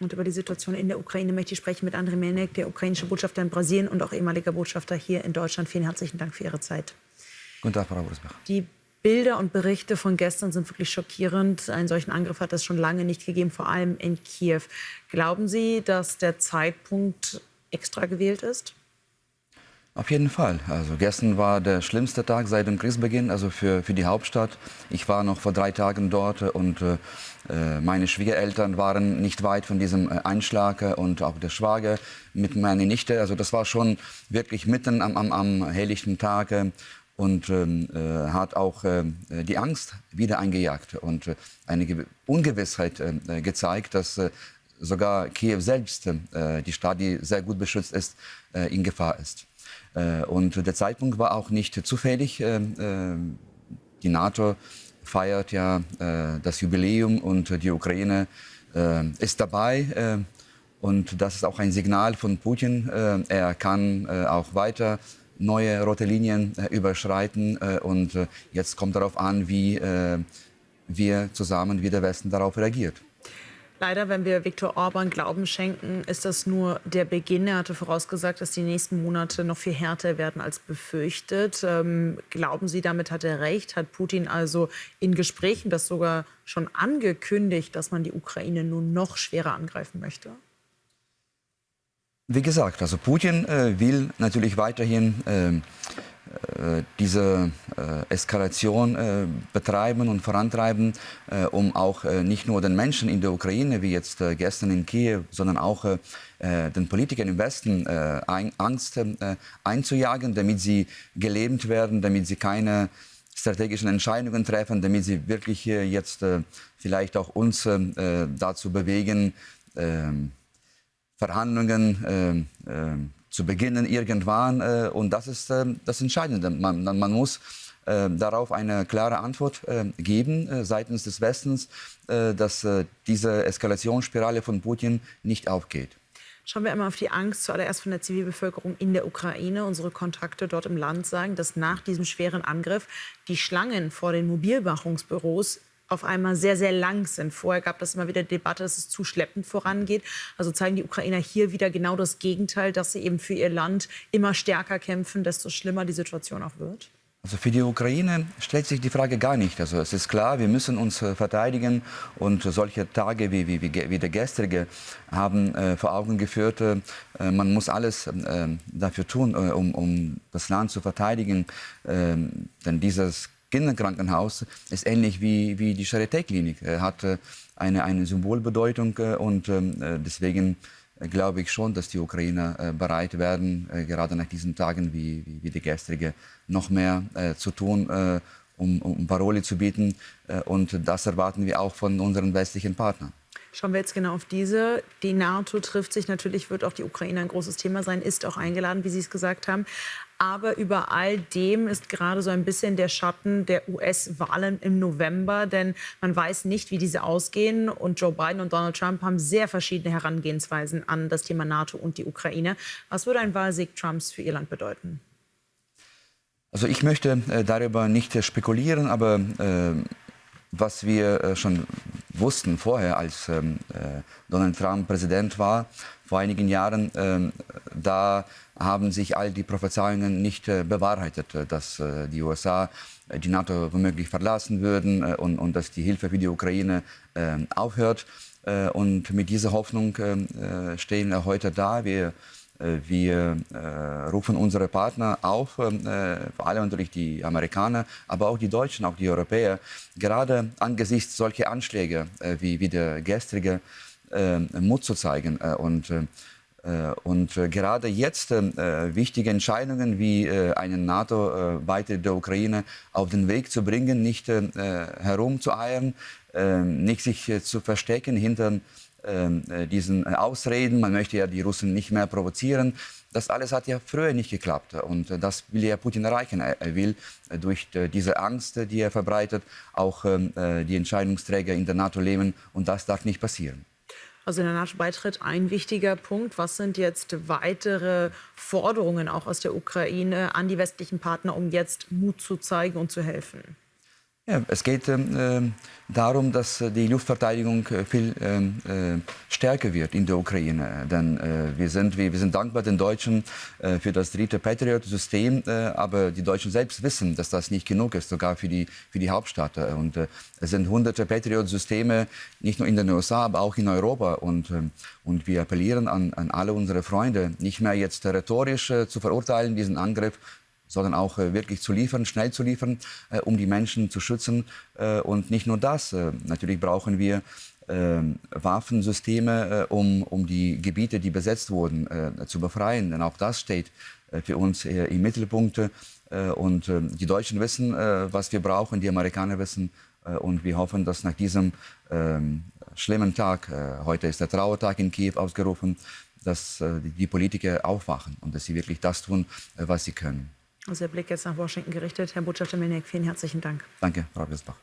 Und über die Situation in der Ukraine möchte ich sprechen mit Andriy Melnik, der ukrainische Botschafter in Brasilien und auch ehemaliger Botschafter hier in Deutschland. Vielen herzlichen Dank für Ihre Zeit. Guten Tag, Frau Rosbach. Die Bilder und Berichte von gestern sind wirklich schockierend. Einen solchen Angriff hat es schon lange nicht gegeben, vor allem in Kiew. Glauben Sie, dass der Zeitpunkt extra gewählt ist? Auf jeden Fall. Also gestern war der schlimmste Tag seit dem Kriegsbeginn, also für die Hauptstadt. Ich war noch vor 3 Tagen dort und meine Schwiegereltern waren nicht weit von diesem Einschlag und auch der Schwager mit meiner Nichte. Also das war schon wirklich mitten am helllichten Tag und hat auch die Angst wieder eingejagt und eine Ungewissheit gezeigt, dass sogar Kiew selbst, die Stadt, die sehr gut beschützt ist, in Gefahr ist. Und der Zeitpunkt war auch nicht zufällig. Die NATO feiert ja das Jubiläum und die Ukraine ist dabei. Und das ist auch ein Signal von Putin. Er kann auch weiter neue rote Linien überschreiten. Und jetzt kommt darauf an, wie wir zusammen, wie der Westen darauf reagiert. Leider, wenn wir Viktor Orban Glauben schenken, ist das nur der Beginn. Er hatte vorausgesagt, dass die nächsten Monate noch viel härter werden als befürchtet. Glauben Sie, damit hat er recht? Hat Putin also in Gesprächen das sogar schon angekündigt, dass man die Ukraine nun noch schwerer angreifen möchte? Wie gesagt, also Putin will natürlich weiterhin diese Eskalation betreiben und vorantreiben, um auch nicht nur den Menschen in der Ukraine, wie jetzt gestern in Kiew, sondern auch den Politikern im Westen Angst einzujagen, damit sie gelähmt werden, damit sie keine strategischen Entscheidungen treffen, damit sie wirklich jetzt vielleicht auch uns dazu bewegen, Verhandlungen zu beginnen irgendwann. Und das ist das Entscheidende. Man muss darauf eine klare Antwort geben seitens des Westens, dass diese Eskalationsspirale von Putin nicht aufgeht. Schauen wir einmal auf die Angst, zuallererst von der Zivilbevölkerung in der Ukraine. Unsere Kontakte dort im Land sagen, dass nach diesem schweren Angriff die Schlangen vor den Mobilmachungsbüros auf einmal sehr, sehr lang sind. Vorher gab es immer wieder die Debatte, dass es zu schleppend vorangeht. Also zeigen die Ukrainer hier wieder genau das Gegenteil, dass sie eben für ihr Land immer stärker kämpfen, desto schlimmer die Situation auch wird? Also für die Ukraine stellt sich die Frage gar nicht. Also es ist klar, wir müssen uns verteidigen und solche Tage wie der gestrige haben vor Augen geführt, man muss alles dafür tun, um das Land zu verteidigen. Denn dieses Kinderkrankenhaus ist ähnlich wie die Charité-Klinik, hat eine Symbolbedeutung und deswegen glaube ich schon, dass die Ukrainer bereit werden, gerade nach diesen Tagen wie die gestrige, noch mehr zu tun, um Paroli zu bieten. Und das erwarten wir auch von unseren westlichen Partnern. Schauen wir jetzt genau auf diese. Die NATO trifft sich. Natürlich wird auch die Ukraine ein großes Thema sein, ist auch eingeladen, wie Sie es gesagt haben. Aber über all dem ist gerade so ein bisschen der Schatten der US-Wahlen im November. Denn man weiß nicht, wie diese ausgehen. Und Joe Biden und Donald Trump haben sehr verschiedene Herangehensweisen an das Thema NATO und die Ukraine. Was würde ein Wahlsieg Trumps für Ihr Land bedeuten? Also ich möchte darüber nicht spekulieren, aber was wir schon wussten vorher, als Donald Trump Präsident war, vor einigen Jahren, da haben sich all die Prophezeiungen nicht bewahrheitet, dass die USA die NATO womöglich verlassen würden und dass die Hilfe für die Ukraine aufhört. Und mit dieser Hoffnung stehen wir heute da. Wir rufen unsere Partner auf, vor allem natürlich die Amerikaner, aber auch die Deutschen, auch die Europäer, gerade angesichts solcher Anschläge wie der gestrige, Mut zu zeigen. Und gerade jetzt wichtige Entscheidungen wie einen NATO-Beitritt der Ukraine auf den Weg zu bringen, nicht herumzueiern, nicht sich zu verstecken hinter diesen Ausreden, man möchte ja die Russen nicht mehr provozieren. Das alles hat ja früher nicht geklappt und das will ja Putin erreichen. Er will durch diese Angst, die er verbreitet, auch die Entscheidungsträger in der NATO lähmen und das darf nicht passieren. Also der NATO-Beitritt ein wichtiger Punkt. Was sind jetzt weitere Forderungen auch aus der Ukraine an die westlichen Partner, um jetzt Mut zu zeigen und zu helfen? Ja, es geht darum, dass die Luftverteidigung viel stärker wird in der Ukraine. Denn wir sind dankbar den Deutschen für das 3. Patriot-System, aber die Deutschen selbst wissen, dass das nicht genug ist, sogar für die Hauptstadt. Und es sind hunderte Patriot-Systeme, nicht nur in den USA, aber auch in Europa. Und wir appellieren an alle unsere Freunde, nicht mehr jetzt rhetorisch zu verurteilen, diesen Angriff, sondern auch wirklich zu liefern, schnell zu liefern, um die Menschen zu schützen. Und nicht nur das, natürlich brauchen wir Waffensysteme, um die Gebiete, die besetzt wurden, zu befreien. Denn auch das steht für uns im Mittelpunkt. Und die Deutschen wissen, was wir brauchen, die Amerikaner wissen. Und wir hoffen, dass nach diesem schlimmen Tag, heute ist der Trauertag in Kiew ausgerufen, dass die Politiker aufwachen und dass sie wirklich das tun, was sie können. Also der Blick jetzt nach Washington gerichtet. Herr Botschafter Melnick, vielen herzlichen Dank. Danke, Frau Wiesbach.